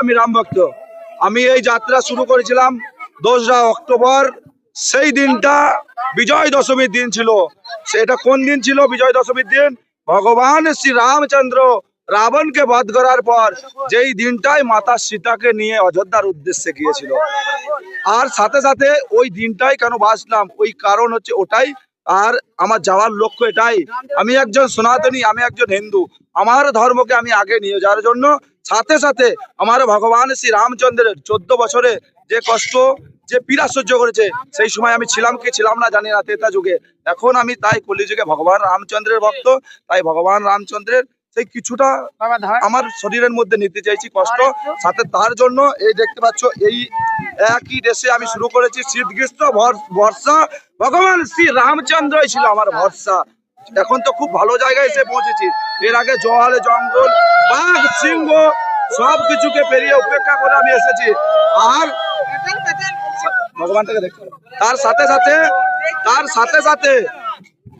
আমি রাম ভক্ত। আমি এই যাত্রা শুরু করেছিলাম 2রা অক্টোবর। সেই দিনটা বিজয় দশমীর দিন ছিল। সেটা কোন দিন ছিল বিজয় দশমীর দিন? ভগবান শ্রী রামচন্দ্র রাবণকে বধ করার পর যেই দিনটায় মাতা সীতাকে নিয়ে অযোধ্যার উদ্দেশ্যে গিয়েছিল। আর সাথে সাথে ওই দিনটাই কেন বাঁচলাম, ওই কারণ হচ্ছে ওটাই। আর আমার যাওয়ার লক্ষ্য এটাই, আমি একজন সনাতনী, আমি একজন হিন্দু। আমার ধর্মকে আমি আগে নিয়ে যাওয়ার জন্য সাথে সাথে আমার ভগবান শ্রী রামচন্দ্রের 14 বছরে যে কষ্ট, যে পীড়া সহ্য করেছে, সেই সময় আমি ছিলাম কি ছিলাম না জানি না ত্রেতা যুগে। এখন আমি তাই কলিযুগে ভগবান রামচন্দ্রের ভক্ত। তাই ভগবান রামচন্দ্রের সেই কিছুটা আমার শরীরের মধ্যে নিতে চাইছি কষ্ট। সাথে তার জন্য এই দেখতে পাচ্ছ, এই একই দেশে আমি শুরু করেছি শীত গ্রীষ্ম বর্ষা। ভগবান শ্রী রামচন্দ্রই ছিল আমার ভরসা। এখন তো খুব ভালো জায়গায় এসে পৌঁছেছি। এর আগে জলে জঙ্গল, বাঘ, সিংহ সব কিছুকে পেরিয়ে উপেক্ষা করে আমি এসেছি। আর ভগবানটাকে দেখতে, তার সাথে সাথে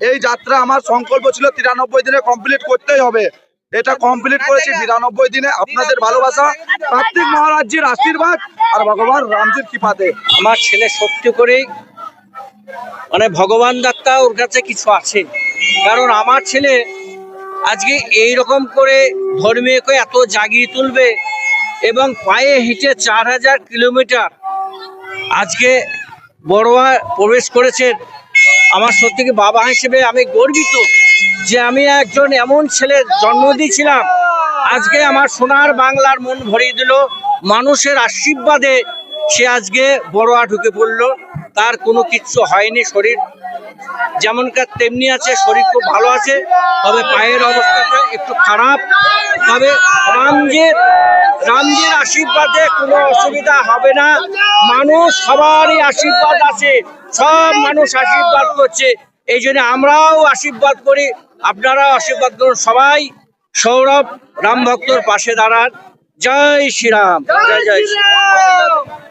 এই যাত্রা আমার সংকল্প ছিল 93 দিনে কমপ্লিট করতেই হবে। এটা কমপ্লিট করেছি 92 দিনে। আপনাদের ভালোবাসা, কার্তিক মহারাজজির আশীর্বাদ আর ভগবান রামজির কৃপাতে। আমার ছেলে সত্যি করেই মানে ভগবান ডাক্তার ওর কাছে কিছু আছে। কারণ আমার ছেলে আজকে এই রকম করে ধর্মীয়কে এত জাগিয়ে তুলবে এবং পায়ে হেঁটে 4000 কিলোমিটার আজকে বড়োয়া প্রবেশ করেছেন। আমার সত্যি কি বাবা হিসেবে আমি গর্বিত যে আমি একজন এমন ছেলের জন্ম দিয়েছিলাম। আজকে আমার সোনার বাংলার মন ভরিয়ে দিল। মানুষের আশীর্বাদে সে আজকে বড়োয়া ঢুকে পড়লো। তার কোনো কিচ্ছু হয়নি, শরীর যেমনকার তেমনি আছে, শরীর খুব ভালো আছে। তবে পায়ের অবস্থাটা একটু খারাপ। তবে রামজির আশীর্বাদে কোনো অসুবিধা হবে না। মানুষ সবারই আশীর্বাদ আছে, সব মানুষ আশীর্বাদ করছে। এই জন্য আমরাও আশীর্বাদ করি, আপনারাও আশীর্বাদ করুন। সবাই সৌরভ রাম ভক্তর পাশে দাঁড়ান। জয় শ্রীরাম, জয় জয় শ্রীরাম।